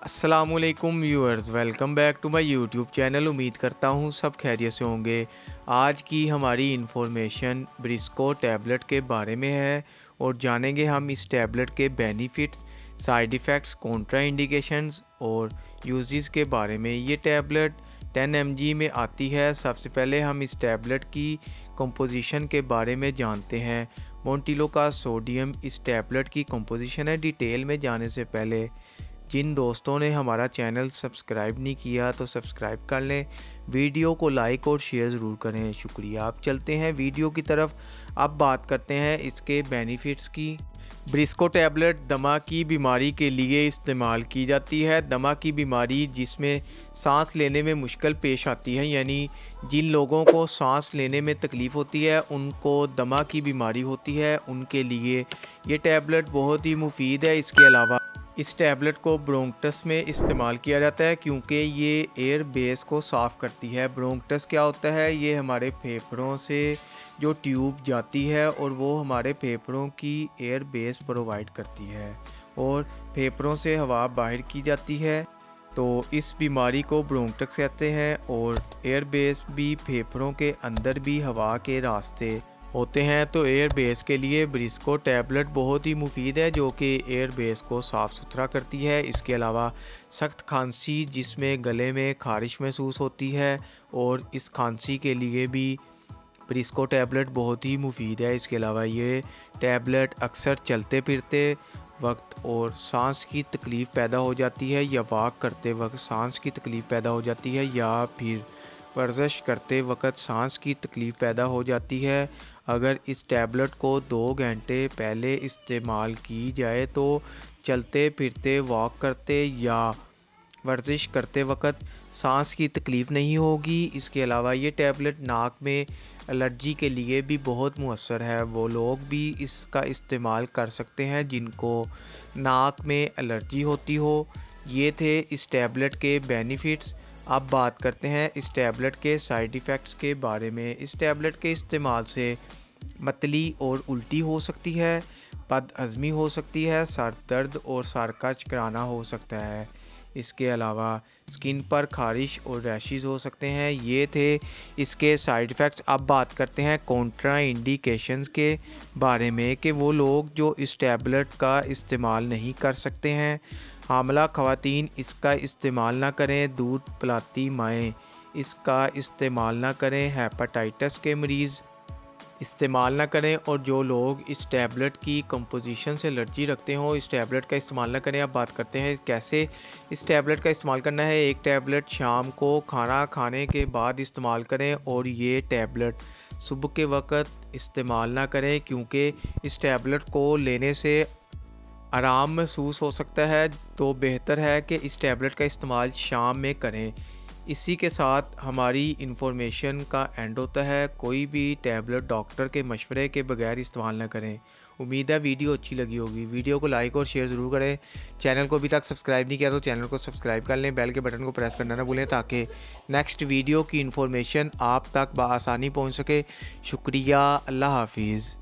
अस्सलामुअलैकुम viewers, welcome back to my YouTube channel. उम्मीद करता हूँ सब खैरियत से होंगे। आज की हमारी इंफॉर्मेशन ब्रिस्को टैबलेट के बारे में है और जानेंगे हम इस टैबलेट के benefits, side effects, Contra indications और यूजेस के बारे में। ये टैबलेट 10 mg में आती है। सबसे पहले हम इस टैबलेट की कंपोजिशन के बारे में जानते हैं। मोंटिलो का सोडियम इस टैबलेट की कंपोजिशन है। डिटेल में जाने से पहले जिन दोस्तों ने हमारा चैनल सब्सक्राइब नहीं किया तो सब्सक्राइब कर लें, वीडियो को लाइक और शेयर ज़रूर करें, शुक्रिया। आप चलते हैं वीडियो की तरफ। अब बात करते हैं इसके बेनिफिट्स की। ब्रिस्को टैबलेट दमा की बीमारी के लिए इस्तेमाल की जाती है। दमा की बीमारी जिसमें सांस लेने में मुश्किल पेश आती है, यानी जिन लोगों को सांस लेने में तकलीफ़ होती है, उनको दमा की बीमारी होती है, उनके लिए ये टैबलेट बहुत ही मुफीद है। इसके अलावा इस टैबलेट को ब्रोंकटस में इस्तेमाल किया जाता है क्योंकि ये एयर बेस को साफ़ करती है। ब्रोंकटस क्या होता है? ये हमारे फेफड़ों से जो ट्यूब जाती है और वो हमारे फेफड़ों की एयर बेस प्रोवाइड करती है और फेफड़ों से हवा बाहर की जाती है, तो इस बीमारी को ब्रोंकटस कहते हैं। और एयर बेस भी फेफड़ों के अंदर भी हवा के रास्ते होते हैं, तो एयर बेस के लिए ब्रिस्को टैबलेट बहुत ही मुफीद है, जो कि एयर बेस को साफ़ सुथरा करती है। इसके अलावा सख्त खांसी जिसमें गले में खारिश महसूस होती है, और इस खांसी के लिए भी ब्रिस्को टैबलेट बहुत ही मुफीद है। इसके अलावा ये टैबलेट अक्सर चलते फिरते वक्त और सांस की तकलीफ़ पैदा हो जाती है, या वॉक करते वक्त सांस की तकलीफ़ पैदा हो जाती है, या फिर वर्जिश करते वक्त सांस की तकलीफ़ पैदा हो जाती है। अगर इस टैबलेट को 2 घंटे पहले इस्तेमाल की जाए तो चलते फिरते, वॉक करते या वर्जिश करते वक्त सांस की तकलीफ़ नहीं होगी। इसके अलावा ये टैबलेट नाक में एलर्जी के लिए भी बहुत मुअस्सर है। वो लोग भी इसका इस्तेमाल कर सकते हैं जिनको नाक में एलर्जी होती हो। ये थे इस टैबलेट के बेनिफिट्स। अब बात करते हैं इस टैबलेट के साइड इफ़ेक्ट्स के बारे में। इस टैबलेट के इस्तेमाल से मतली और उल्टी हो सकती है, बदहज़मी हो सकती है, सर दर्द और सर का चकराना हो सकता है। इसके अलावा स्किन पर खारिश और रैशेस हो सकते हैं। ये थे इसके साइड इफ़ेक्ट्स। अब बात करते हैं कॉन्ट्रा इंडिकेशंस के बारे में, कि वो लोग जो इस टैबलेट का इस्तेमाल नहीं कर सकते हैं। हामला ख़वातीन इसका इस्तेमाल ना करें। दूध पिलाती माएँ इसका इस्तेमाल ना करें। हेपेटाइटिस के मरीज़ इस्तेमाल ना करें, और जो लोग इस टैबलेट की कंपोजिशन से एलर्जी रखते हो इस टैबलेट का इस्तेमाल ना करें। अब बात करते हैं कैसे इस टैबलेट का इस्तेमाल करना है। एक टैबलेट शाम को खाना खाने के बाद इस्तेमाल करें, और ये टैबलेट सुबह के वक्त इस्तेमाल ना करें क्योंकि इस टैबलेट को लेने से आराम महसूस हो सकता है, तो बेहतर है कि इस टैबलेट का इस्तेमाल शाम में करें। इसी के साथ हमारी इन्फॉर्मेशन का एंड होता है। कोई भी टैबलेट डॉक्टर के मशवरे के बगैर इस्तेमाल ना करें। उम्मीद है वीडियो अच्छी लगी होगी। वीडियो को लाइक और शेयर ज़रूर करें। चैनल को अभी तक सब्सक्राइब नहीं किया तो चैनल को सब्सक्राइब कर लें। बेल के बटन को प्रेस करना ना भूलें ताकि नेक्स्ट वीडियो की इन्फॉर्मेशन आप तक बआसानी पहुँच सके। शुक्रिया। अल्लाह हाफिज़।